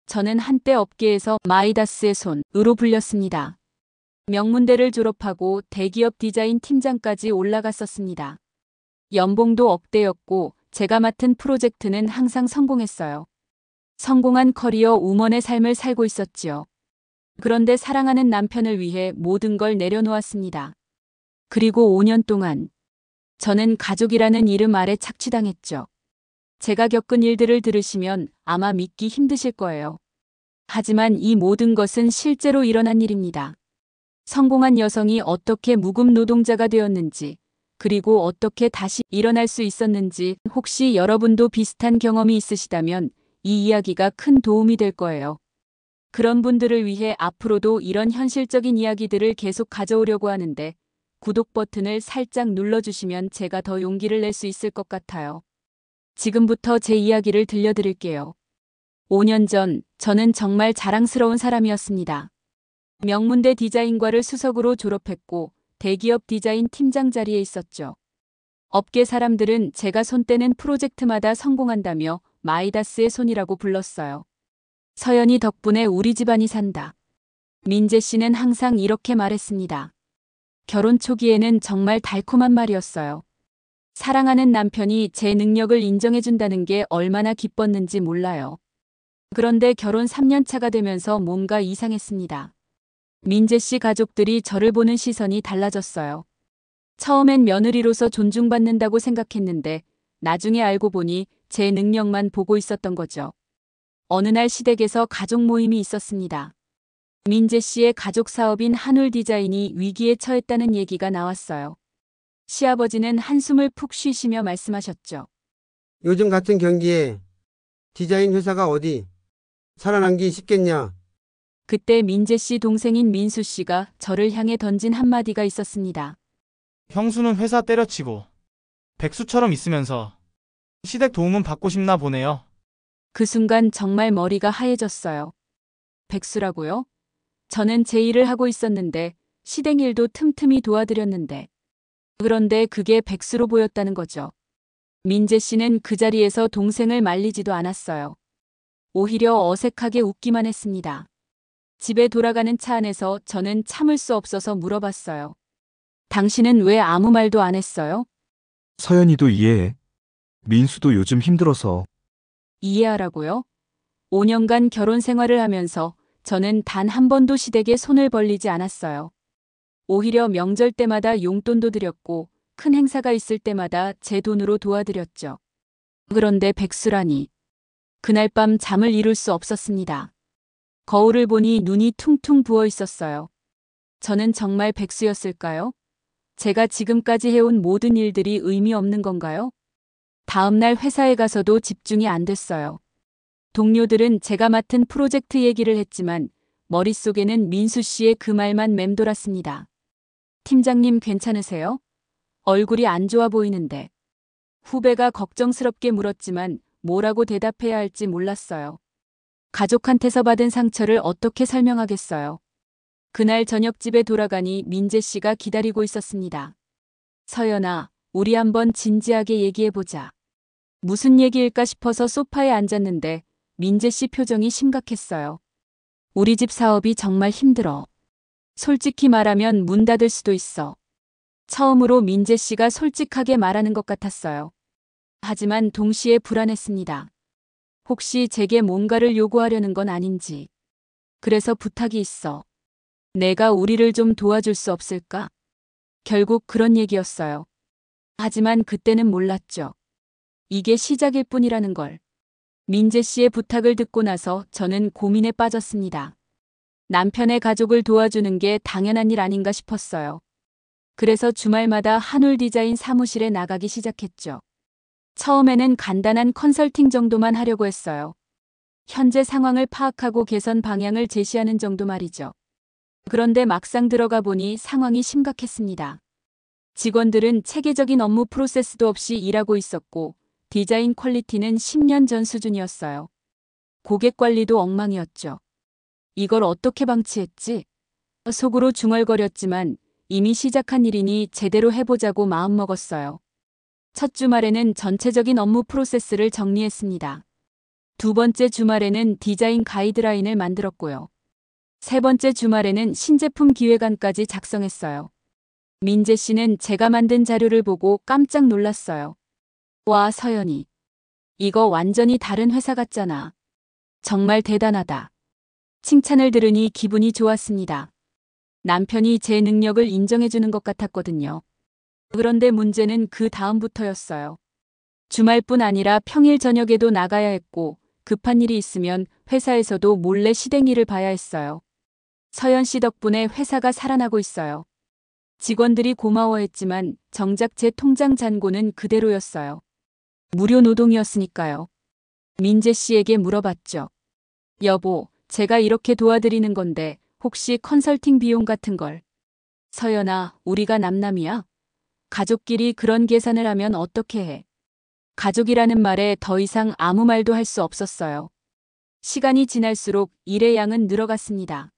저는 한때 업계에서 마이다스의 손으로 불렸습니다. 명문대를 졸업하고 대기업 디자인 팀장까지 올라갔었습니다. 연봉도 억대였고 제가 맡은 프로젝트는 항상 성공했어요. 성공한 커리어 우먼의 삶을 살고 있었지요. 그런데 사랑하는 남편을 위해 모든 걸 내려놓았습니다. 그리고 5년 동안 저는 가족이라는 이름 아래 착취당했죠. 제가 겪은 일들을 들으시면 아마 믿기 힘드실 거예요. 하지만 이 모든 것은 실제로 일어난 일입니다. 성공한 여성이 어떻게 무급 노동자가 되었는지, 그리고 어떻게 다시 일어날 수 있었는지 혹시 여러분도 비슷한 경험이 있으시다면 이 이야기가 큰 도움이 될 거예요. 그런 분들을 위해 앞으로도 이런 현실적인 이야기들을 계속 가져오려고 하는데 구독 버튼을 살짝 눌러주시면 제가 더 용기를 낼 수 있을 것 같아요. 지금부터 제 이야기를 들려드릴게요. 5년 전 저는 정말 자랑스러운 사람이었습니다. 명문대 디자인과를 수석으로 졸업했고 대기업 디자인 팀장 자리에 있었죠. 업계 사람들은 제가 손 떼는 프로젝트마다 성공한다며 마이다스의 손이라고 불렀어요. 서연이 덕분에 우리 집안이 산다. 민재 씨는 항상 이렇게 말했습니다. 결혼 초기에는 정말 달콤한 말이었어요. 사랑하는 남편이 제 능력을 인정해준다는 게 얼마나 기뻤는지 몰라요. 그런데 결혼 3년 차가 되면서 뭔가 이상했습니다. 민재 씨 가족들이 저를 보는 시선이 달라졌어요. 처음엔 며느리로서 존중받는다고 생각했는데 나중에 알고 보니 제 능력만 보고 있었던 거죠. 어느 날 시댁에서 가족 모임이 있었습니다. 민재 씨의 가족 사업인 한울 디자인이 위기에 처했다는 얘기가 나왔어요. 시아버지는 한숨을 푹 쉬시며 말씀하셨죠. 요즘 같은 경기에 디자인 회사가 어디 살아남기 쉽겠냐? 그때 민재 씨 동생인 민수 씨가 저를 향해 던진 한마디가 있었습니다. 형수는 회사 때려치고 백수처럼 있으면서 시댁 도움은 받고 싶나 보네요. 그 순간 정말 머리가 하얘졌어요. 백수라고요? 저는 제 일을 하고 있었는데 시댁 일도 틈틈이 도와드렸는데 그런데 그게 백수로 보였다는 거죠. 민재 씨는 그 자리에서 동생을 말리지도 않았어요. 오히려 어색하게 웃기만 했습니다. 집에 돌아가는 차 안에서 저는 참을 수 없어서 물어봤어요. 당신은 왜 아무 말도 안 했어요? 서연이도 이해해. 민수도 요즘 힘들어서. 이해하라고요? 5년간 결혼 생활을 하면서 저는 단 한 번도 시댁에 손을 벌리지 않았어요. 오히려 명절 때마다 용돈도 드렸고 큰 행사가 있을 때마다 제 돈으로 도와드렸죠. 그런데 백수라니. 그날 밤 잠을 이룰 수 없었습니다. 거울을 보니 눈이 퉁퉁 부어 있었어요. 저는 정말 백수였을까요? 제가 지금까지 해온 모든 일들이 의미 없는 건가요? 다음 날 회사에 가서도 집중이 안 됐어요. 동료들은 제가 맡은 프로젝트 얘기를 했지만 머릿속에는 민수 씨의 그 말만 맴돌았습니다. 팀장님 괜찮으세요? 얼굴이 안 좋아 보이는데. 후배가 걱정스럽게 물었지만 뭐라고 대답해야 할지 몰랐어요. 가족한테서 받은 상처를 어떻게 설명하겠어요. 그날 저녁 집에 돌아가니 민재 씨가 기다리고 있었습니다. 서연아, 우리 한번 진지하게 얘기해보자. 무슨 얘기일까 싶어서 소파에 앉았는데 민재 씨 표정이 심각했어요. 우리 집 사업이 정말 힘들어. 솔직히 말하면 문 닫을 수도 있어. 처음으로 민재 씨가 솔직하게 말하는 것 같았어요. 하지만 동시에 불안했습니다. 혹시 제게 뭔가를 요구하려는 건 아닌지. 그래서 부탁이 있어. 내가 우리를 좀 도와줄 수 없을까? 결국 그런 얘기였어요. 하지만 그때는 몰랐죠. 이게 시작일 뿐이라는 걸. 민재 씨의 부탁을 듣고 나서 저는 고민에 빠졌습니다. 남편의 가족을 도와주는 게 당연한 일 아닌가 싶었어요. 그래서 주말마다 한울 디자인 사무실에 나가기 시작했죠. 처음에는 간단한 컨설팅 정도만 하려고 했어요. 현재 상황을 파악하고 개선 방향을 제시하는 정도 말이죠. 그런데 막상 들어가 보니 상황이 심각했습니다. 직원들은 체계적인 업무 프로세스도 없이 일하고 있었고 디자인 퀄리티는 10년 전 수준이었어요. 고객 관리도 엉망이었죠. 이걸 어떻게 방치했지? 속으로 중얼거렸지만 이미 시작한 일이니 제대로 해보자고 마음먹었어요. 첫 주말에는 전체적인 업무 프로세스를 정리했습니다. 두 번째 주말에는 디자인 가이드라인을 만들었고요. 세 번째 주말에는 신제품 기획안까지 작성했어요. 민재 씨는 제가 만든 자료를 보고 깜짝 놀랐어요. 와, 서연이. 이거 완전히 다른 회사 같잖아. 정말 대단하다. 칭찬을 들으니 기분이 좋았습니다. 남편이 제 능력을 인정해주는 것 같았거든요. 그런데 문제는 그 다음부터였어요. 주말뿐 아니라 평일 저녁에도 나가야 했고 급한 일이 있으면 회사에서도 몰래 시댁일을 봐야 했어요. 서연 씨 덕분에 회사가 살아나고 있어요. 직원들이 고마워했지만 정작 제 통장 잔고는 그대로였어요. 무료 노동이었으니까요. 민재 씨에게 물어봤죠. 여보, 제가 이렇게 도와드리는 건데 혹시 컨설팅 비용 같은 걸. 서연아, 우리가 남남이야? 가족끼리 그런 계산을 하면 어떻게 해? 가족이라는 말에 더 이상 아무 말도 할 수 없었어요. 시간이 지날수록 일의 양은 늘어갔습니다.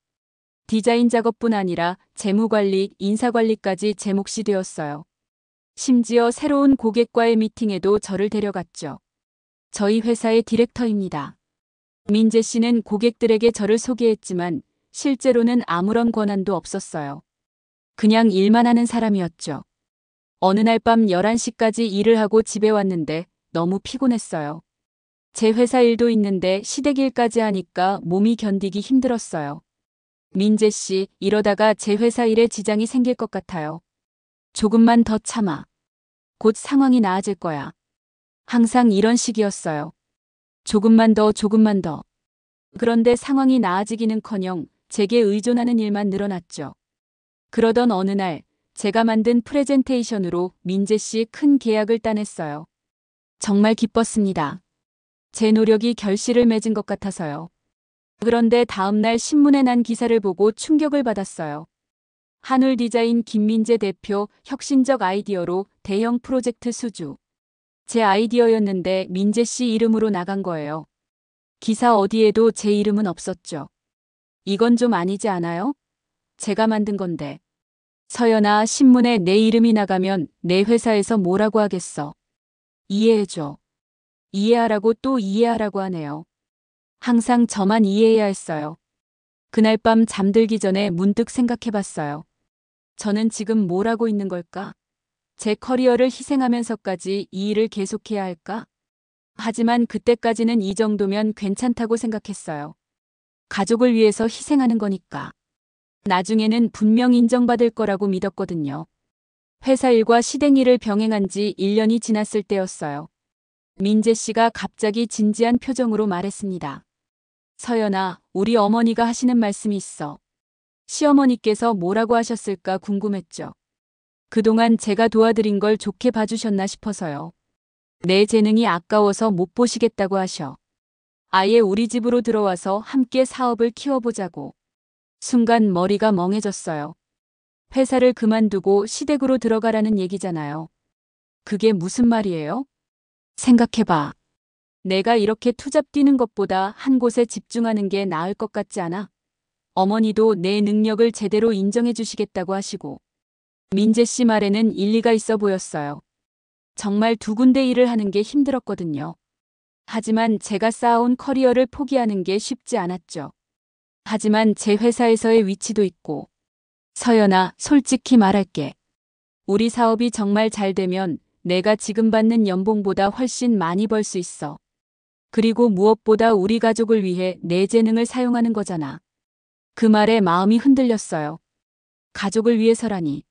디자인 작업뿐 아니라 재무관리, 인사관리까지 제 몫이 되었어요. 심지어 새로운 고객과의 미팅에도 저를 데려갔죠. 저희 회사의 디렉터입니다. 민재 씨는 고객들에게 저를 소개했지만 실제로는 아무런 권한도 없었어요. 그냥 일만 하는 사람이었죠. 어느 날 밤 11시까지 일을 하고 집에 왔는데 너무 피곤했어요. 제 회사 일도 있는데 시댁 일까지 하니까 몸이 견디기 힘들었어요. 민재 씨, 이러다가 제 회사 일에 지장이 생길 것 같아요. 조금만 더 참아. 곧 상황이 나아질 거야. 항상 이런 식이었어요. 조금만 더, 조금만 더. 그런데 상황이 나아지기는커녕 제게 의존하는 일만 늘어났죠. 그러던 어느 날 제가 만든 프레젠테이션으로 민재 씨 큰 계약을 따냈어요. 정말 기뻤습니다. 제 노력이 결실을 맺은 것 같아서요. 그런데 다음날 신문에 난 기사를 보고 충격을 받았어요. 한울디자인 김민재 대표 혁신적 아이디어로 대형 프로젝트 수주. 제 아이디어였는데 민재 씨 이름으로 나간 거예요. 기사 어디에도 제 이름은 없었죠. 이건 좀 아니지 않아요? 제가 만든 건데. 서연아, 신문에 내 이름이 나가면 내 회사에서 뭐라고 하겠어. 이해해줘. 이해하라고 또 이해하라고 하네요. 항상 저만 이해해야 했어요. 그날 밤 잠들기 전에 문득 생각해봤어요. 저는 지금 뭘 하고 있는 걸까? 제 커리어를 희생하면서까지 이 일을 계속해야 할까? 하지만 그때까지는 이 정도면 괜찮다고 생각했어요. 가족을 위해서 희생하는 거니까. 나중에는 분명 인정받을 거라고 믿었거든요. 회사 일과 시댁 일을 병행한 지 1년이 지났을 때였어요. 민재 씨가 갑자기 진지한 표정으로 말했습니다. 서연아, 우리 어머니가 하시는 말씀이 있어. 시어머니께서 뭐라고 하셨을까 궁금했죠. 그동안 제가 도와드린 걸 좋게 봐주셨나 싶어서요. 내 재능이 아까워서 못 보시겠다고 하셔. 아예 우리 집으로 들어와서 함께 사업을 키워보자고. 순간 머리가 멍해졌어요. 회사를 그만두고 시댁으로 들어가라는 얘기잖아요. 그게 무슨 말이에요? 생각해봐. 내가 이렇게 투잡 뛰는 것보다 한 곳에 집중하는 게 나을 것 같지 않아? 어머니도 내 능력을 제대로 인정해 주시겠다고 하시고. 민재 씨 말에는 일리가 있어 보였어요. 정말 두 군데 일을 하는 게 힘들었거든요. 하지만 제가 쌓아온 커리어를 포기하는 게 쉽지 않았죠. 하지만 제 회사에서의 위치도 있고. 서연아, 솔직히 말할게. 우리 사업이 정말 잘 되면 내가 지금 받는 연봉보다 훨씬 많이 벌 수 있어. 그리고 무엇보다 우리 가족을 위해 내 재능을 사용하는 거잖아. 그 말에 마음이 흔들렸어요. 가족을 위해서라니.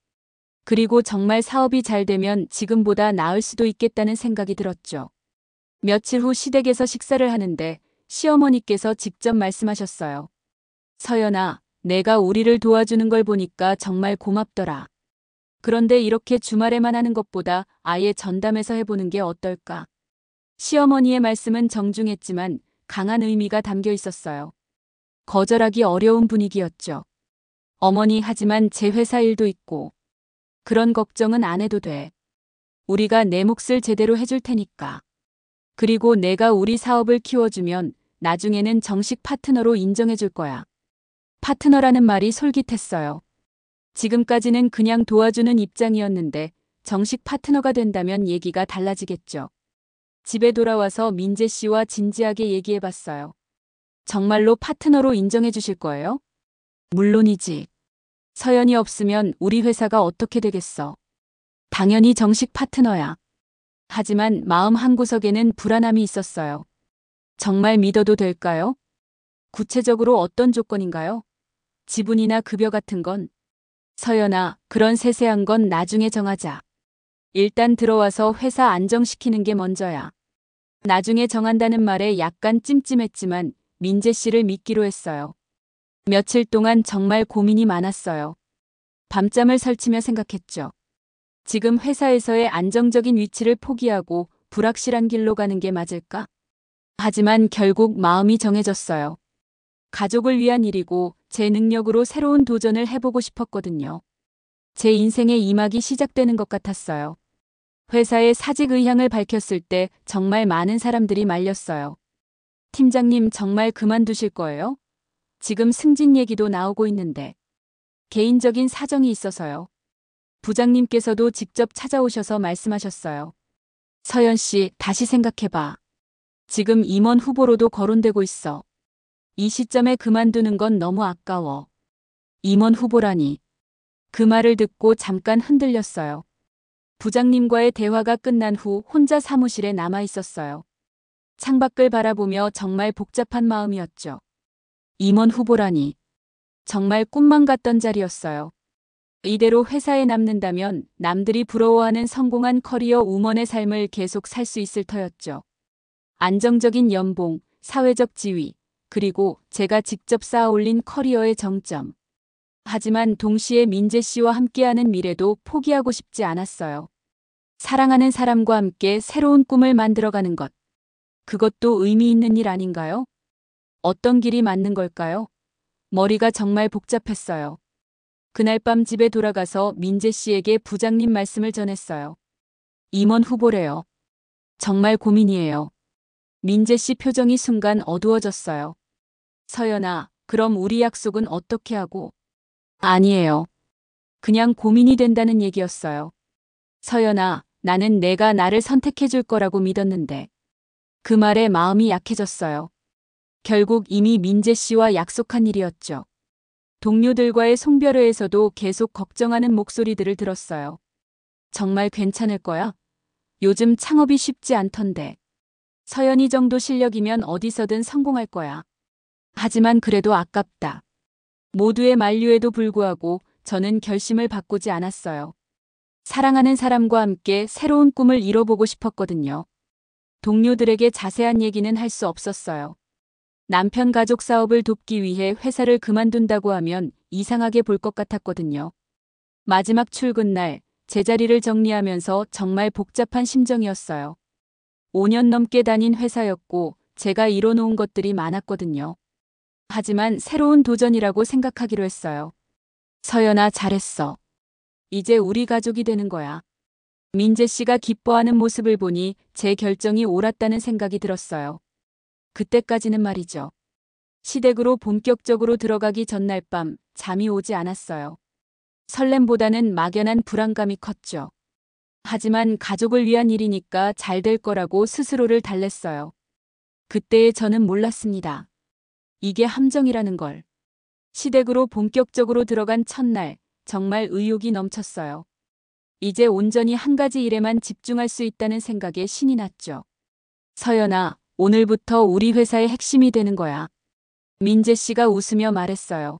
그리고 정말 사업이 잘 되면 지금보다 나을 수도 있겠다는 생각이 들었죠. 며칠 후 시댁에서 식사를 하는데 시어머니께서 직접 말씀하셨어요. 서연아, 내가 우리를 도와주는 걸 보니까 정말 고맙더라. 그런데 이렇게 주말에만 하는 것보다 아예 전담해서 해보는 게 어떨까? 시어머니의 말씀은 정중했지만 강한 의미가 담겨 있었어요. 거절하기 어려운 분위기였죠. 어머니, 하지만 제 회사 일도 있고. 그런 걱정은 안 해도 돼. 우리가 내 몫을 제대로 해줄 테니까. 그리고 내가 우리 사업을 키워주면 나중에는 정식 파트너로 인정해줄 거야. 파트너라는 말이 솔깃했어요. 지금까지는 그냥 도와주는 입장이었는데 정식 파트너가 된다면 얘기가 달라지겠죠. 집에 돌아와서 민재 씨와 진지하게 얘기해 봤어요. 정말로 파트너로 인정해 주실 거예요? 물론이지. 서연이 없으면 우리 회사가 어떻게 되겠어? 당연히 정식 파트너야. 하지만 마음 한구석에는 불안함이 있었어요. 정말 믿어도 될까요? 구체적으로 어떤 조건인가요? 지분이나 급여 같은 건? 서연아, 그런 세세한 건 나중에 정하자. 일단 들어와서 회사 안정시키는 게 먼저야. 나중에 정한다는 말에 약간 찜찜했지만 민재 씨를 믿기로 했어요. 며칠 동안 정말 고민이 많았어요. 밤잠을 설치며 생각했죠. 지금 회사에서의 안정적인 위치를 포기하고 불확실한 길로 가는 게 맞을까? 하지만 결국 마음이 정해졌어요. 가족을 위한 일이고 제 능력으로 새로운 도전을 해보고 싶었거든요. 제 인생의 이막이 시작되는 것 같았어요. 회사의 사직 의향을 밝혔을 때 정말 많은 사람들이 말렸어요. 팀장님 정말 그만두실 거예요? 지금 승진 얘기도 나오고 있는데. 개인적인 사정이 있어서요. 부장님께서도 직접 찾아오셔서 말씀하셨어요. 서연 씨, 다시 생각해봐. 지금 임원 후보로도 거론되고 있어. 이 시점에 그만두는 건 너무 아까워. 임원 후보라니. 그 말을 듣고 잠깐 흔들렸어요. 부장님과의 대화가 끝난 후 혼자 사무실에 남아 있었어요. 창밖을 바라보며 정말 복잡한 마음이었죠. 임원 후보라니. 정말 꿈만 같던 자리였어요. 이대로 회사에 남는다면 남들이 부러워하는 성공한 커리어 우먼의 삶을 계속 살 수 있을 터였죠. 안정적인 연봉, 사회적 지위, 그리고 제가 직접 쌓아 올린 커리어의 정점. 하지만 동시에 민재 씨와 함께하는 미래도 포기하고 싶지 않았어요. 사랑하는 사람과 함께 새로운 꿈을 만들어가는 것. 그것도 의미 있는 일 아닌가요? 어떤 길이 맞는 걸까요? 머리가 정말 복잡했어요. 그날 밤 집에 돌아가서 민재 씨에게 부장님 말씀을 전했어요. 임원 후보래요. 정말 고민이에요. 민재 씨 표정이 순간 어두워졌어요. 서연아, 그럼 우리 약속은 어떻게 하고? 아니에요. 그냥 고민이 된다는 얘기였어요. 서연아, 나는 내가 나를 선택해 줄 거라고 믿었는데. 그 말에 마음이 약해졌어요. 결국 이미 민재 씨와 약속한 일이었죠. 동료들과의 송별회에서도 계속 걱정하는 목소리들을 들었어요. 정말 괜찮을 거야? 요즘 창업이 쉽지 않던데. 서연이 정도 실력이면 어디서든 성공할 거야. 하지만 그래도 아깝다. 모두의 만류에도 불구하고 저는 결심을 바꾸지 않았어요. 사랑하는 사람과 함께 새로운 꿈을 이뤄보고 싶었거든요. 동료들에게 자세한 얘기는 할 수 없었어요. 남편 가족 사업을 돕기 위해 회사를 그만둔다고 하면 이상하게 볼 것 같았거든요. 마지막 출근 날 제자리를 정리하면서 정말 복잡한 심정이었어요. 5년 넘게 다닌 회사였고 제가 이뤄놓은 것들이 많았거든요. 하지만 새로운 도전이라고 생각하기로 했어요. 서연아, 잘했어. 이제 우리 가족이 되는 거야. 민재 씨가 기뻐하는 모습을 보니 제 결정이 옳았다는 생각이 들었어요. 그때까지는 말이죠. 시댁으로 본격적으로 들어가기 전날 밤 잠이 오지 않았어요. 설렘보다는 막연한 불안감이 컸죠. 하지만 가족을 위한 일이니까 잘 될 거라고 스스로를 달랬어요. 그때의 저는 몰랐습니다. 이게 함정이라는 걸. 시댁으로 본격적으로 들어간 첫날 정말 의욕이 넘쳤어요. 이제 온전히 한 가지 일에만 집중할 수 있다는 생각에 신이 났죠. 서연아, 오늘부터 우리 회사의 핵심이 되는 거야. 민재 씨가 웃으며 말했어요.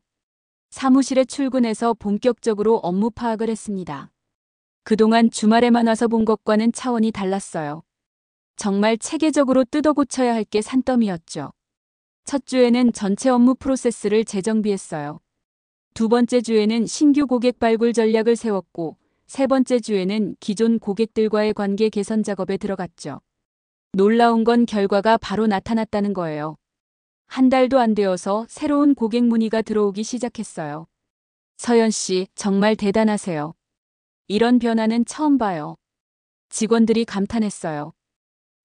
사무실에 출근해서 본격적으로 업무 파악을 했습니다. 그동안 주말에만 와서 본 것과는 차원이 달랐어요. 정말 체계적으로 뜯어 고쳐야 할 게 산더미였죠. 첫 주에는 전체 업무 프로세스를 재정비했어요. 두 번째 주에는 신규 고객 발굴 전략을 세웠고, 세 번째 주에는 기존 고객들과의 관계 개선 작업에 들어갔죠. 놀라운 건 결과가 바로 나타났다는 거예요. 한 달도 안 되어서 새로운 고객 문의가 들어오기 시작했어요. 서연 씨, 정말 대단하세요. 이런 변화는 처음 봐요. 직원들이 감탄했어요.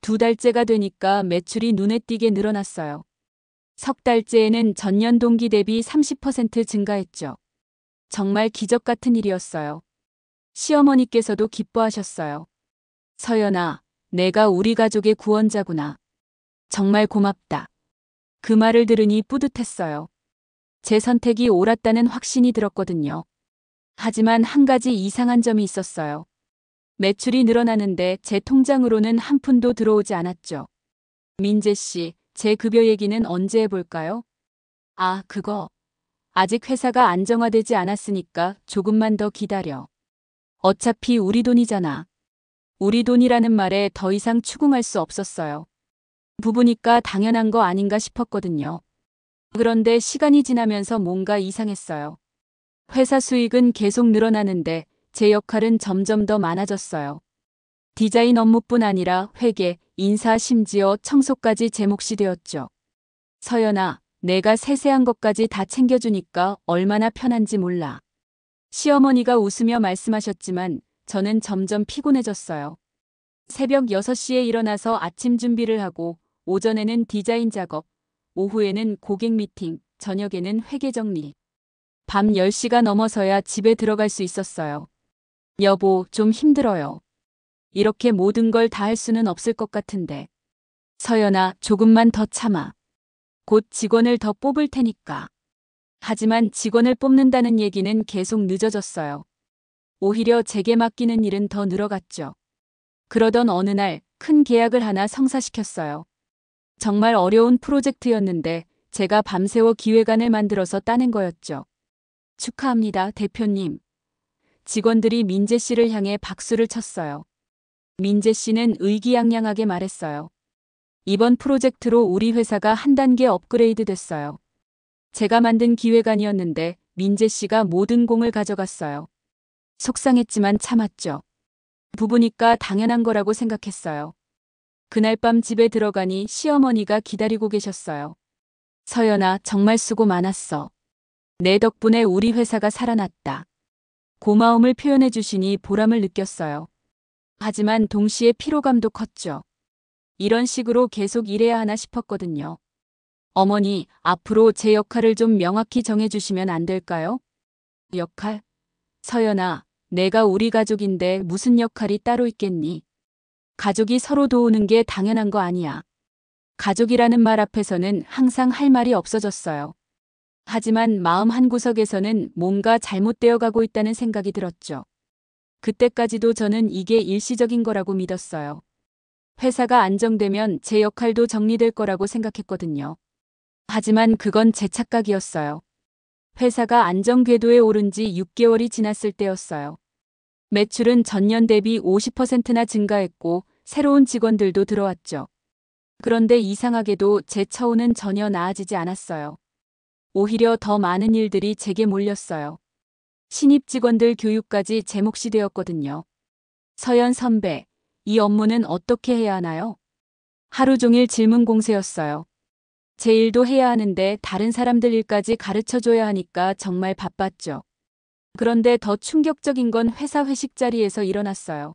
2달째가 되니까 매출이 눈에 띄게 늘어났어요. 석 달째에는 전년 동기 대비 30% 증가했죠. 정말 기적 같은 일이었어요. 시어머니께서도 기뻐하셨어요. 서연아, 내가 우리 가족의 구원자구나. 정말 고맙다. 그 말을 들으니 뿌듯했어요. 제 선택이 옳았다는 확신이 들었거든요. 하지만 한 가지 이상한 점이 있었어요. 매출이 늘어나는데 제 통장으로는 한 푼도 들어오지 않았죠. 민재 씨, 제 급여 얘기는 언제 해볼까요? 아, 그거. 아직 회사가 안정화되지 않았으니까 조금만 더 기다려. 어차피 우리 돈이잖아. 우리 돈이라는 말에 더 이상 추궁할 수 없었어요. 부부니까 당연한 거 아닌가 싶었거든요. 그런데 시간이 지나면서 뭔가 이상했어요. 회사 수익은 계속 늘어나는데 제 역할은 점점 더 많아졌어요. 디자인 업무뿐 아니라 회계, 인사, 심지어 청소까지 제 몫이 되었죠. 서연아, 내가 세세한 것까지 다 챙겨주니까 얼마나 편한지 몰라. 시어머니가 웃으며 말씀하셨지만 저는 점점 피곤해졌어요. 새벽 6시에 일어나서 아침 준비를 하고 오전에는 디자인 작업, 오후에는 고객 미팅, 저녁에는 회계 정리. 밤 10시가 넘어서야 집에 들어갈 수 있었어요. 여보, 좀 힘들어요. 이렇게 모든 걸 다 할 수는 없을 것 같은데. 서연아, 조금만 더 참아. 곧 직원을 더 뽑을 테니까. 하지만 직원을 뽑는다는 얘기는 계속 늦어졌어요. 오히려 제게 맡기는 일은 더 늘어갔죠. 그러던 어느 날 큰 계약을 하나 성사시켰어요. 정말 어려운 프로젝트였는데 제가 밤새워 기획안을 만들어서 따낸 거였죠. 축하합니다, 대표님. 직원들이 민재 씨를 향해 박수를 쳤어요. 민재 씨는 의기양양하게 말했어요. 이번 프로젝트로 우리 회사가 한 단계 업그레이드 됐어요. 제가 만든 기획안이었는데 민재 씨가 모든 공을 가져갔어요. 속상했지만 참았죠. 부부니까 당연한 거라고 생각했어요. 그날 밤 집에 들어가니 시어머니가 기다리고 계셨어요. 서연아, 정말 수고 많았어. 내 덕분에 우리 회사가 살아났다. 고마움을 표현해 주시니 보람을 느꼈어요. 하지만 동시에 피로감도 컸죠. 이런 식으로 계속 일해야 하나 싶었거든요. 어머니, 앞으로 제 역할을 좀 명확히 정해주시면 안 될까요? 역할? 서연아, 내가 우리 가족인데 무슨 역할이 따로 있겠니? 가족이 서로 도우는 게 당연한 거 아니야. 가족이라는 말 앞에서는 항상 할 말이 없어졌어요. 하지만 마음 한구석에서는 뭔가 잘못되어 가고 있다는 생각이 들었죠. 그때까지도 저는 이게 일시적인 거라고 믿었어요. 회사가 안정되면 제 역할도 정리될 거라고 생각했거든요. 하지만 그건 제 착각이었어요. 회사가 안정 궤도에 오른 지 6개월이 지났을 때였어요. 매출은 전년 대비 50%나 증가했고 새로운 직원들도 들어왔죠. 그런데 이상하게도 제 처우는 전혀 나아지지 않았어요. 오히려 더 많은 일들이 제게 몰렸어요. 신입 직원들 교육까지 제 몫이 되었거든요. 서연 선배, 이 업무는 어떻게 해야 하나요? 하루 종일 질문 공세였어요. 제 일도 해야 하는데 다른 사람들 일까지 가르쳐줘야 하니까 정말 바빴죠. 그런데 더 충격적인 건 회사 회식 자리에서 일어났어요.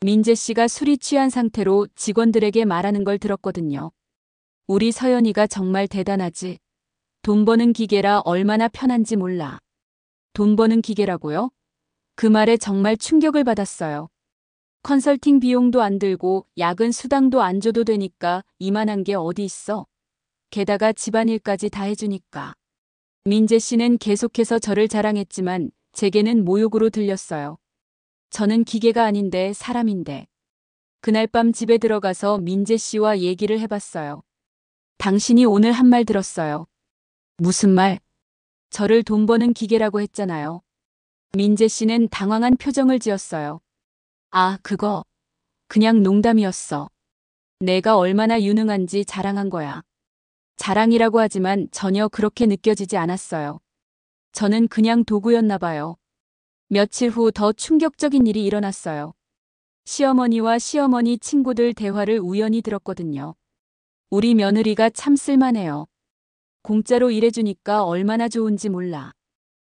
민재 씨가 술이 취한 상태로 직원들에게 말하는 걸 들었거든요. 우리 서연이가 정말 대단하지. 돈 버는 기계라 얼마나 편한지 몰라. 돈 버는 기계라고요? 그 말에 정말 충격을 받았어요. 컨설팅 비용도 안 들고 야근 수당도 안 줘도 되니까 이만한 게 어디 있어. 게다가 집안일까지 다 해주니까. 민재 씨는 계속해서 저를 자랑했지만 제게는 모욕으로 들렸어요. 저는 기계가 아닌데 사람인데. 그날 밤 집에 들어가서 민재 씨와 얘기를 해봤어요. 당신이 오늘 한 말 들었어요. 무슨 말? 저를 돈 버는 기계라고 했잖아요. 민재 씨는 당황한 표정을 지었어요. 아, 그거. 그냥 농담이었어. 내가 얼마나 유능한지 자랑한 거야. 자랑이라고 하지만 전혀 그렇게 느껴지지 않았어요. 저는 그냥 도구였나 봐요. 며칠 후 더 충격적인 일이 일어났어요. 시어머니와 시어머니 친구들 대화를 우연히 들었거든요. 우리 며느리가 참 쓸만해요. 공짜로 일해주니까 얼마나 좋은지 몰라.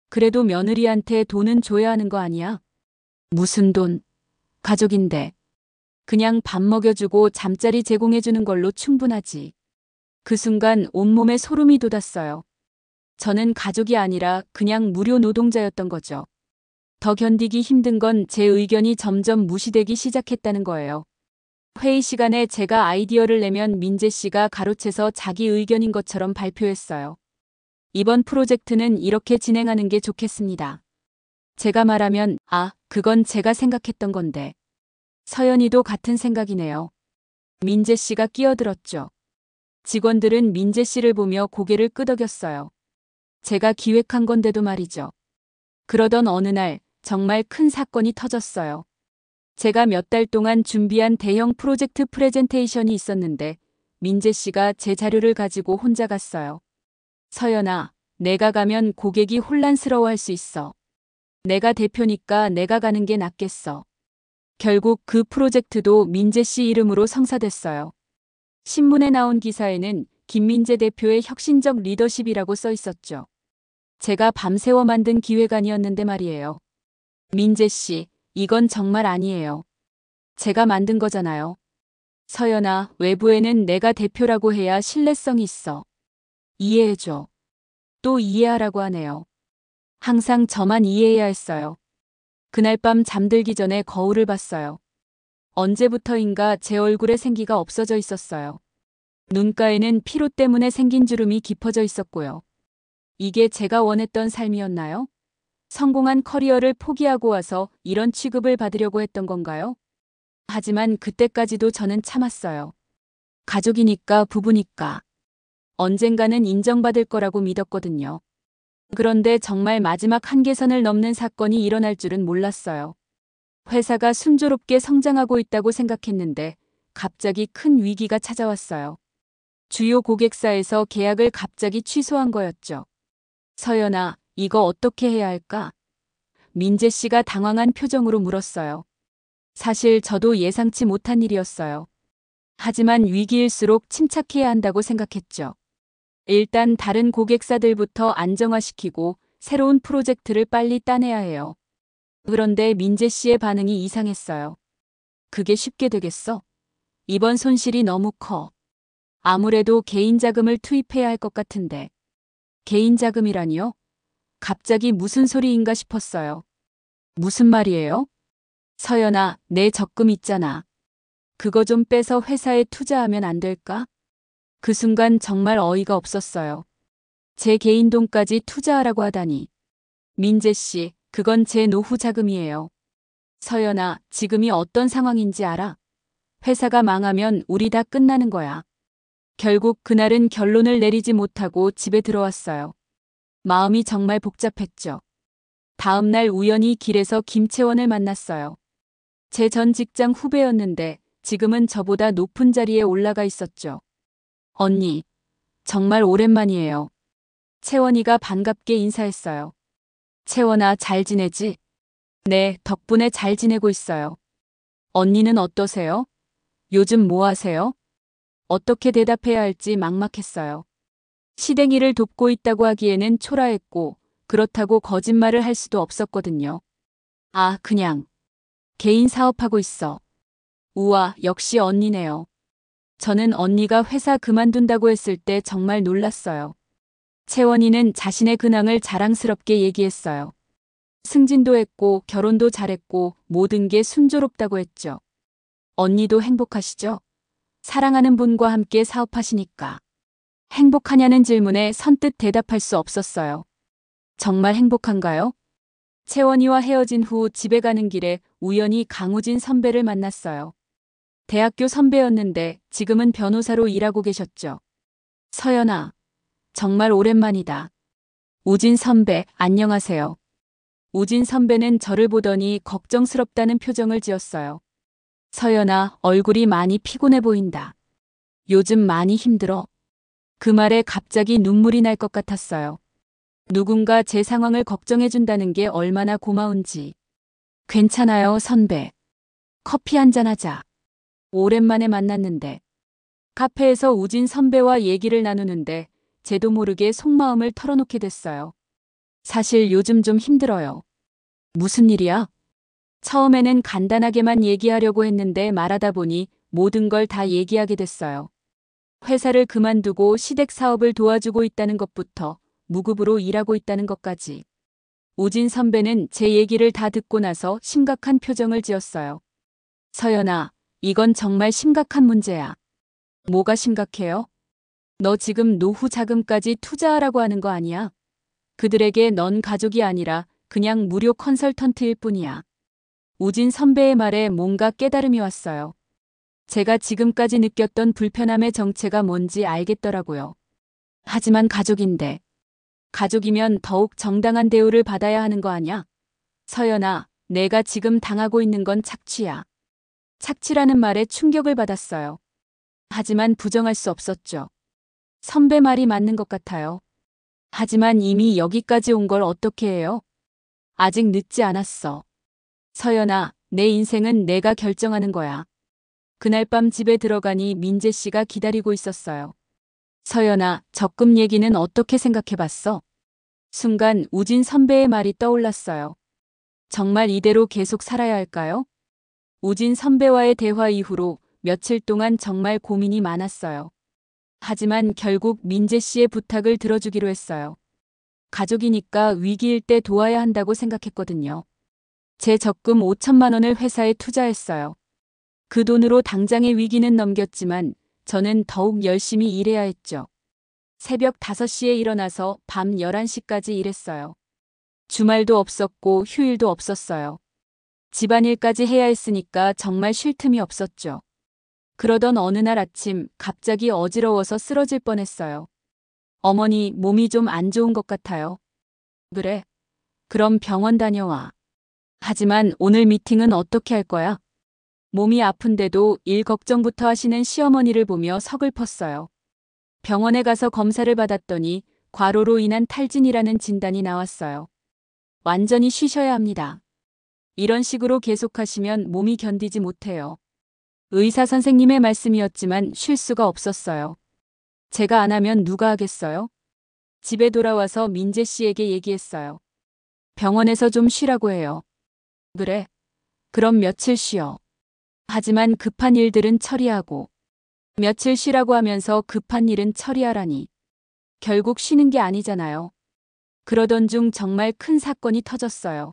그래도 며느리한테 돈은 줘야 하는 거 아니야? 무슨 돈? 가족인데. 그냥 밥 먹여주고 잠자리 제공해주는 걸로 충분하지. 그 순간 온몸에 소름이 돋았어요. 저는 가족이 아니라 그냥 무료 노동자였던 거죠. 더 견디기 힘든 건 제 의견이 점점 무시되기 시작했다는 거예요. 회의 시간에 제가 아이디어를 내면 민재 씨가 가로채서 자기 의견인 것처럼 발표했어요. 이번 프로젝트는 이렇게 진행하는 게 좋겠습니다. 제가 말하면, 그건 제가 생각했던 건데. 서연이도 같은 생각이네요. 민재 씨가 끼어들었죠. 직원들은 민재 씨를 보며 고개를 끄덕였어요. 제가 기획한 건데도 말이죠. 그러던 어느 날 정말 큰 사건이 터졌어요. 제가 몇 달 동안 준비한 대형 프로젝트 프레젠테이션이 있었는데 민재 씨가 제 자료를 가지고 혼자 갔어요. 서연아, 내가 가면 고객이 혼란스러워할 수 있어. 내가 대표니까 내가 가는 게 낫겠어. 결국 그 프로젝트도 민재 씨 이름으로 성사됐어요. 신문에 나온 기사에는 김민재 대표의 혁신적 리더십이라고 써 있었죠. 제가 밤새워 만든 기획안이었는데 말이에요. 민재 씨, 이건 정말 아니에요. 제가 만든 거잖아요. 서연아, 외부에는 내가 대표라고 해야 신뢰성이 있어. 이해해줘. 또 이해하라고 하네요. 항상 저만 이해해야 했어요. 그날 밤 잠들기 전에 거울을 봤어요. 언제부터인가 제 얼굴에 생기가 없어져 있었어요. 눈가에는 피로 때문에 생긴 주름이 깊어져 있었고요. 이게 제가 원했던 삶이었나요? 성공한 커리어를 포기하고 와서 이런 취급을 받으려고 했던 건가요? 하지만 그때까지도 저는 참았어요. 가족이니까 부부니까. 언젠가는 인정받을 거라고 믿었거든요. 그런데 정말 마지막 한계선을 넘는 사건이 일어날 줄은 몰랐어요. 회사가 순조롭게 성장하고 있다고 생각했는데 갑자기 큰 위기가 찾아왔어요. 주요 고객사에서 계약을 갑자기 취소한 거였죠. 서연아, 이거 어떻게 해야 할까? 민재 씨가 당황한 표정으로 물었어요. 사실 저도 예상치 못한 일이었어요. 하지만 위기일수록 침착해야 한다고 생각했죠. 일단 다른 고객사들부터 안정화시키고 새로운 프로젝트를 빨리 따내야 해요. 그런데 민재 씨의 반응이 이상했어요. 그게 쉽게 되겠어? 이번 손실이 너무 커. 아무래도 개인 자금을 투입해야 할 것 같은데. 개인 자금이라니요? 갑자기 무슨 소리인가 싶었어요. 무슨 말이에요? 서연아, 내 적금 있잖아. 그거 좀 빼서 회사에 투자하면 안 될까? 그 순간 정말 어이가 없었어요. 제 개인 돈까지 투자하라고 하다니. 민재 씨, 그건 제 노후 자금이에요. 서연아, 지금이 어떤 상황인지 알아? 회사가 망하면 우리 다 끝나는 거야. 결국 그날은 결론을 내리지 못하고 집에 들어왔어요. 마음이 정말 복잡했죠. 다음 날 우연히 길에서 김채원을 만났어요. 제 전 직장 후배였는데 지금은 저보다 높은 자리에 올라가 있었죠. 언니, 정말 오랜만이에요. 채원이가 반갑게 인사했어요. 채원아, 잘 지내지? 네, 덕분에 잘 지내고 있어요. 언니는 어떠세요? 요즘 뭐 하세요? 어떻게 대답해야 할지 막막했어요. 시댁일을 돕고 있다고 하기에는 초라했고 그렇다고 거짓말을 할 수도 없었거든요. 그냥 개인 사업하고 있어. 우와, 역시 언니네요. 저는 언니가 회사 그만둔다고 했을 때 정말 놀랐어요. 채원이는 자신의 근황을 자랑스럽게 얘기했어요. 승진도 했고 결혼도 잘했고 모든 게 순조롭다고 했죠. 언니도 행복하시죠? 사랑하는 분과 함께 사업하시니까. 행복하냐는 질문에 선뜻 대답할 수 없었어요. 정말 행복한가요? 채원이와 헤어진 후 집에 가는 길에 우연히 강우진 선배를 만났어요. 대학교 선배였는데 지금은 변호사로 일하고 계셨죠. 서연아, 정말 오랜만이다. 우진 선배, 안녕하세요. 우진 선배는 저를 보더니 걱정스럽다는 표정을 지었어요. 서연아, 얼굴이 많이 피곤해 보인다. 요즘 많이 힘들어. 그 말에 갑자기 눈물이 날 것 같았어요. 누군가 제 상황을 걱정해준다는 게 얼마나 고마운지. 괜찮아요, 선배. 커피 한잔 하자. 오랜만에 만났는데. 카페에서 우진 선배와 얘기를 나누는데 제도 모르게 속마음을 털어놓게 됐어요. 사실 요즘 좀 힘들어요. 무슨 일이야? 처음에는 간단하게만 얘기하려고 했는데 말하다 보니 모든 걸 다 얘기하게 됐어요. 회사를 그만두고 시댁 사업을 도와주고 있다는 것부터 무급으로 일하고 있다는 것까지. 우진 선배는 제 얘기를 다 듣고 나서 심각한 표정을 지었어요. 서연아, 이건 정말 심각한 문제야. 뭐가 심각해요? 너 지금 노후 자금까지 투자하라고 하는 거 아니야? 그들에게 넌 가족이 아니라 그냥 무료 컨설턴트일 뿐이야. 우진 선배의 말에 뭔가 깨달음이 왔어요. 제가 지금까지 느꼈던 불편함의 정체가 뭔지 알겠더라고요. 하지만 가족인데. 가족이면 더욱 정당한 대우를 받아야 하는 거 아냐? 서연아, 내가 지금 당하고 있는 건 착취야. 착취라는 말에 충격을 받았어요. 하지만 부정할 수 없었죠. 선배 말이 맞는 것 같아요. 하지만 이미 여기까지 온 걸 어떻게 해요? 아직 늦지 않았어. 서연아, 내 인생은 내가 결정하는 거야. 그날 밤 집에 들어가니 민재 씨가 기다리고 있었어요. 서연아, 적금 얘기는 어떻게 생각해봤어? 순간 우진 선배의 말이 떠올랐어요. 정말 이대로 계속 살아야 할까요? 우진 선배와의 대화 이후로 며칠 동안 정말 고민이 많았어요. 하지만 결국 민재 씨의 부탁을 들어주기로 했어요. 가족이니까 위기일 때 도와야 한다고 생각했거든요. 제 적금 5천만 원을 회사에 투자했어요. 그 돈으로 당장의 위기는 넘겼지만 저는 더욱 열심히 일해야 했죠. 새벽 5시에 일어나서 밤 11시까지 일했어요. 주말도 없었고 휴일도 없었어요. 집안일까지 해야 했으니까 정말 쉴 틈이 없었죠. 그러던 어느 날 아침 갑자기 어지러워서 쓰러질 뻔했어요. 어머니, 몸이 좀 안 좋은 것 같아요. 그래? 그럼 병원 다녀와. 하지만 오늘 미팅은 어떻게 할 거야? 몸이 아픈데도 일 걱정부터 하시는 시어머니를 보며 서글펐어요. 병원에 가서 검사를 받았더니 과로로 인한 탈진이라는 진단이 나왔어요. 완전히 쉬셔야 합니다. 이런 식으로 계속하시면 몸이 견디지 못해요. 의사 선생님의 말씀이었지만 쉴 수가 없었어요. 제가 안 하면 누가 하겠어요? 집에 돌아와서 민재 씨에게 얘기했어요. 병원에서 좀 쉬라고 해요. 그래. 그럼 며칠 쉬어. 하지만 급한 일들은 처리하고. 며칠 쉬라고 하면서 급한 일은 처리하라니. 결국 쉬는 게 아니잖아요. 그러던 중 정말 큰 사건이 터졌어요.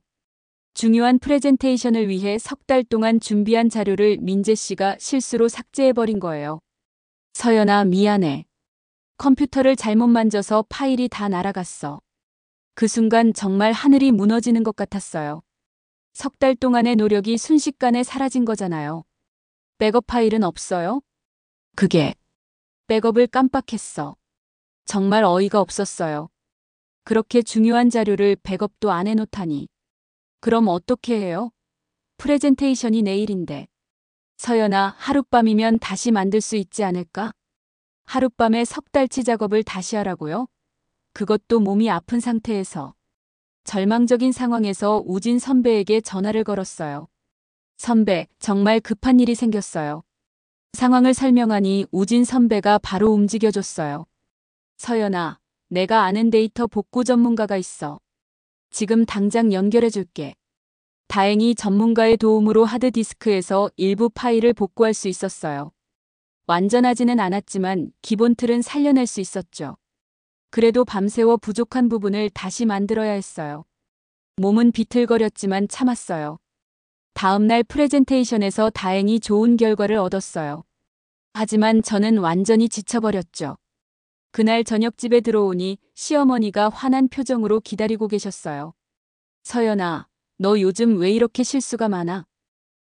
중요한 프레젠테이션을 위해 3달 동안 준비한 자료를 민재 씨가 실수로 삭제해버린 거예요. 서연아, 미안해. 컴퓨터를 잘못 만져서 파일이 다 날아갔어. 그 순간 정말 하늘이 무너지는 것 같았어요. 3달 동안의 노력이 순식간에 사라진 거잖아요. 백업 파일은 없어요? 그게 백업을 깜빡했어. 정말 어이가 없었어요. 그렇게 중요한 자료를 백업도 안 해놓다니. 그럼 어떻게 해요? 프레젠테이션이 내일인데. 서연아, 하룻밤이면 다시 만들 수 있지 않을까? 하룻밤에 3달치 작업을 다시 하라고요? 그것도 몸이 아픈 상태에서. 절망적인 상황에서 우진 선배에게 전화를 걸었어요. 선배, 정말 급한 일이 생겼어요. 상황을 설명하니 우진 선배가 바로 움직여줬어요. 서연아, 내가 아는 데이터 복구 전문가가 있어. 지금 당장 연결해줄게. 다행히 전문가의 도움으로 하드디스크에서 일부 파일을 복구할 수 있었어요. 완전하지는 않았지만 기본 틀은 살려낼 수 있었죠. 그래도 밤새워 부족한 부분을 다시 만들어야 했어요. 몸은 비틀거렸지만 참았어요. 다음 날 프레젠테이션에서 다행히 좋은 결과를 얻었어요. 하지만 저는 완전히 지쳐버렸죠. 그날 저녁 집에 들어오니 시어머니가 화난 표정으로 기다리고 계셨어요. 서연아, 너 요즘 왜 이렇게 실수가 많아?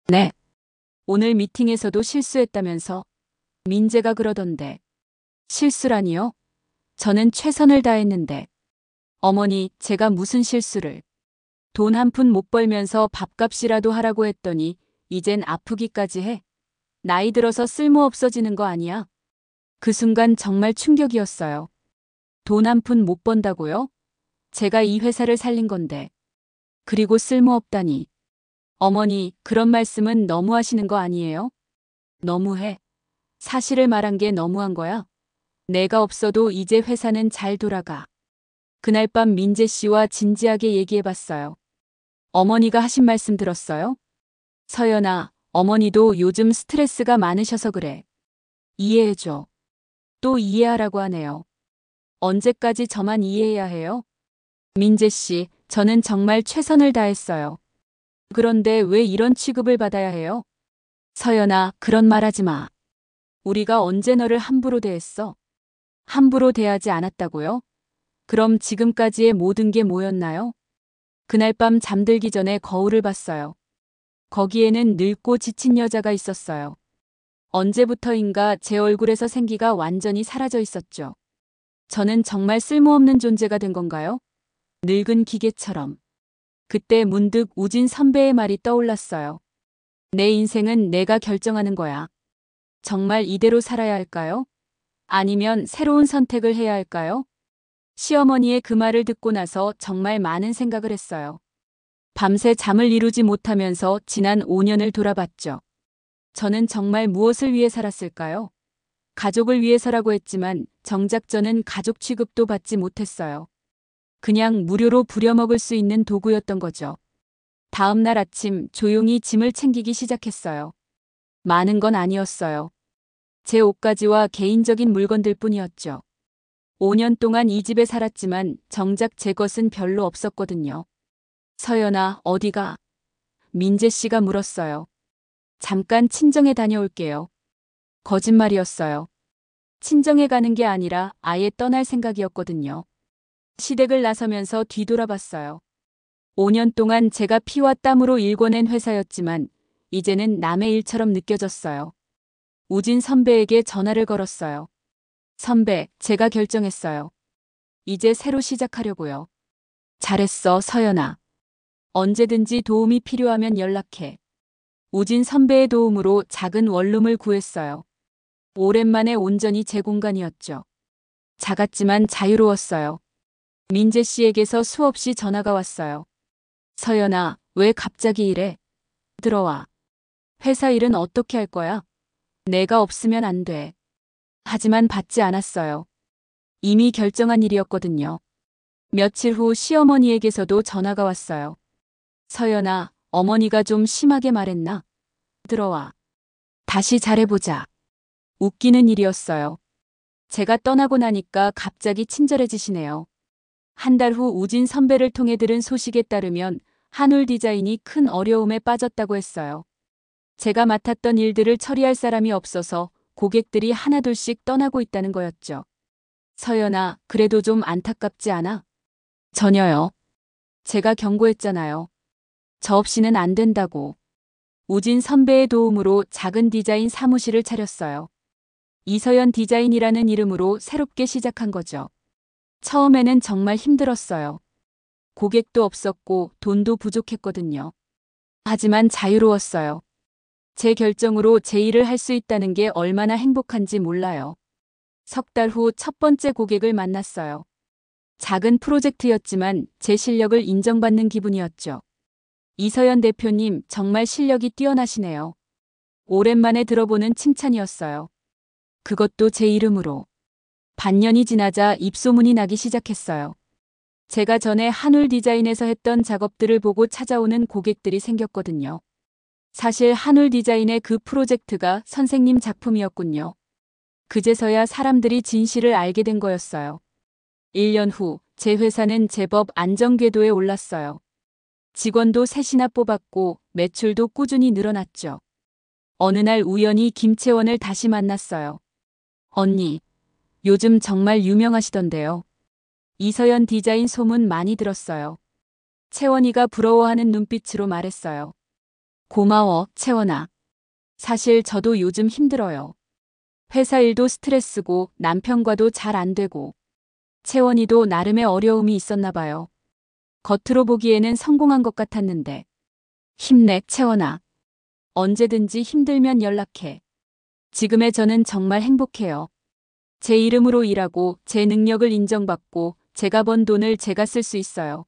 네. 오늘 미팅에서도 실수했다면서? 민재가 그러던데. 실수라니요? 저는 최선을 다했는데. 어머니, 제가 무슨 실수를. 돈 한 푼 못 벌면서 밥값이라도 하라고 했더니 이젠 아프기까지 해. 나이 들어서 쓸모 없어지는 거 아니야? 그 순간 정말 충격이었어요. 돈 한 푼 못 번다고요? 제가 이 회사를 살린 건데. 그리고 쓸모 없다니. 어머니, 그런 말씀은 너무하시는 거 아니에요? 너무해. 사실을 말한 게 너무한 거야. 내가 없어도 이제 회사는 잘 돌아가. 그날 밤 민재 씨와 진지하게 얘기해봤어요. 어머니가 하신 말씀 들었어요? 서연아, 어머니도 요즘 스트레스가 많으셔서 그래. 이해해줘. 또 이해하라고 하네요. 언제까지 저만 이해해야 해요? 민재 씨, 저는 정말 최선을 다했어요. 그런데 왜 이런 취급을 받아야 해요? 서연아, 그런 말 하지 마. 우리가 언제 너를 함부로 대했어? 함부로 대하지 않았다고요? 그럼 지금까지의 모든 게 뭐였나요? 그날 밤 잠들기 전에 거울을 봤어요. 거기에는 늙고 지친 여자가 있었어요. 언제부터인가 제 얼굴에서 생기가 완전히 사라져 있었죠. 저는 정말 쓸모없는 존재가 된 건가요? 늙은 기계처럼. 그때 문득 우진 선배의 말이 떠올랐어요. 내 인생은 내가 결정하는 거야. 정말 이대로 살아야 할까요? 아니면 새로운 선택을 해야 할까요? 시어머니의 그 말을 듣고 나서 정말 많은 생각을 했어요. 밤새 잠을 이루지 못하면서 지난 5년을 돌아봤죠. 저는 정말 무엇을 위해 살았을까요? 가족을 위해서라고 했지만 정작 저는 가족 취급도 받지 못했어요. 그냥 무료로 부려먹을 수 있는 도구였던 거죠. 다음 날 아침 조용히 짐을 챙기기 시작했어요. 많은 건 아니었어요. 제 옷가지와 개인적인 물건들 뿐이었죠. 5년 동안 이 집에 살았지만 정작 제 것은 별로 없었거든요. 서연아, 어디가? 민재 씨가 물었어요. 잠깐 친정에 다녀올게요. 거짓말이었어요. 친정에 가는 게 아니라 아예 떠날 생각이었거든요. 시댁을 나서면서 뒤돌아봤어요. 5년 동안 제가 피와 땀으로 일궈낸 회사였지만 이제는 남의 일처럼 느껴졌어요. 우진 선배에게 전화를 걸었어요. 선배, 제가 결정했어요. 이제 새로 시작하려고요. 잘했어, 서연아. 언제든지 도움이 필요하면 연락해. 우진 선배의 도움으로 작은 원룸을 구했어요. 오랜만에 온전히 제 공간이었죠. 작았지만 자유로웠어요. 민재 씨에게서 수없이 전화가 왔어요. 서연아, 왜 갑자기 이래? 들어와. 회사 일은 어떻게 할 거야? 내가 없으면 안 돼. 하지만 받지 않았어요. 이미 결정한 일이었거든요. 며칠 후 시어머니에게서도 전화가 왔어요. 서연아, 어머니가 좀 심하게 말했나? 들어와. 다시 잘해보자. 웃기는 일이었어요. 제가 떠나고 나니까 갑자기 친절해지시네요. 한 달 후 우진 선배를 통해 들은 소식에 따르면 한울 디자인이 큰 어려움에 빠졌다고 했어요. 제가 맡았던 일들을 처리할 사람이 없어서 고객들이 하나둘씩 떠나고 있다는 거였죠. 서연아, 그래도 좀 안타깝지 않아? 전혀요. 제가 경고했잖아요. 저 없이는 안 된다고. 우진 선배의 도움으로 작은 디자인 사무실을 차렸어요. 이서연 디자인이라는 이름으로 새롭게 시작한 거죠. 처음에는 정말 힘들었어요. 고객도 없었고 돈도 부족했거든요. 하지만 자유로웠어요. 제 결정으로 제 일을 할 수 있다는 게 얼마나 행복한지 몰라요. 석 달 후 첫 번째 고객을 만났어요. 작은 프로젝트였지만 제 실력을 인정받는 기분이었죠. 이서연 대표님, 정말 실력이 뛰어나시네요. 오랜만에 들어보는 칭찬이었어요. 그것도 제 이름으로. 반년이 지나자 입소문이 나기 시작했어요. 제가 전에 한울 디자인에서 했던 작업들을 보고 찾아오는 고객들이 생겼거든요. 사실 한울 디자인의 그 프로젝트가 선생님 작품이었군요. 그제서야 사람들이 진실을 알게 된 거였어요. 1년 후 제 회사는 제법 안정궤도에 올랐어요. 직원도 셋이나 뽑았고 매출도 꾸준히 늘어났죠. 어느 날 우연히 김채원을 다시 만났어요. 언니, 요즘 정말 유명하시던데요. 이서연 디자인 소문 많이 들었어요. 채원이가 부러워하는 눈빛으로 말했어요. 고마워, 채원아. 사실 저도 요즘 힘들어요. 회사 일도 스트레스고 남편과도 잘 안 되고. 채원이도 나름의 어려움이 있었나 봐요. 겉으로 보기에는 성공한 것 같았는데. 힘내, 채원아. 언제든지 힘들면 연락해. 지금의 저는 정말 행복해요. 제 이름으로 일하고 제 능력을 인정받고 제가 번 돈을 제가 쓸 수 있어요.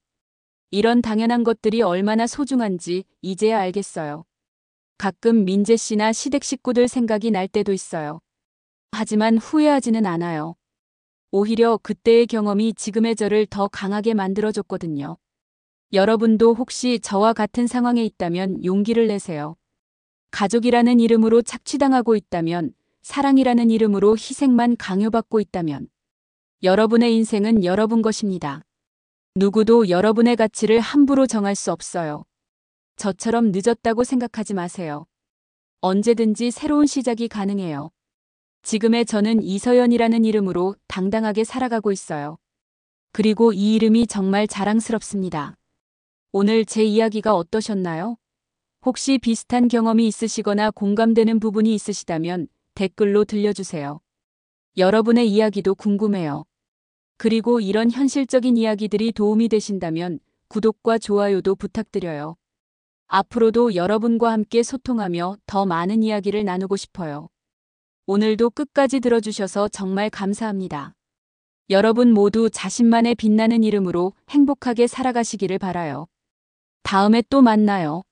이런 당연한 것들이 얼마나 소중한지 이제야 알겠어요. 가끔 민재 씨나 시댁 식구들 생각이 날 때도 있어요. 하지만 후회하지는 않아요. 오히려 그때의 경험이 지금의 저를 더 강하게 만들어줬거든요. 여러분도 혹시 저와 같은 상황에 있다면 용기를 내세요. 가족이라는 이름으로 착취당하고 있다면, 사랑이라는 이름으로 희생만 강요받고 있다면, 여러분의 인생은 여러분 것입니다. 누구도 여러분의 가치를 함부로 정할 수 없어요. 저처럼 늦었다고 생각하지 마세요. 언제든지 새로운 시작이 가능해요. 지금의 저는 이서연이라는 이름으로 당당하게 살아가고 있어요. 그리고 이 이름이 정말 자랑스럽습니다. 오늘 제 이야기가 어떠셨나요? 혹시 비슷한 경험이 있으시거나 공감되는 부분이 있으시다면 댓글로 들려주세요. 여러분의 이야기도 궁금해요. 그리고 이런 현실적인 이야기들이 도움이 되신다면 구독과 좋아요도 부탁드려요. 앞으로도 여러분과 함께 소통하며 더 많은 이야기를 나누고 싶어요. 오늘도 끝까지 들어주셔서 정말 감사합니다. 여러분 모두 자신만의 빛나는 이름으로 행복하게 살아가시기를 바라요. 다음에 또 만나요.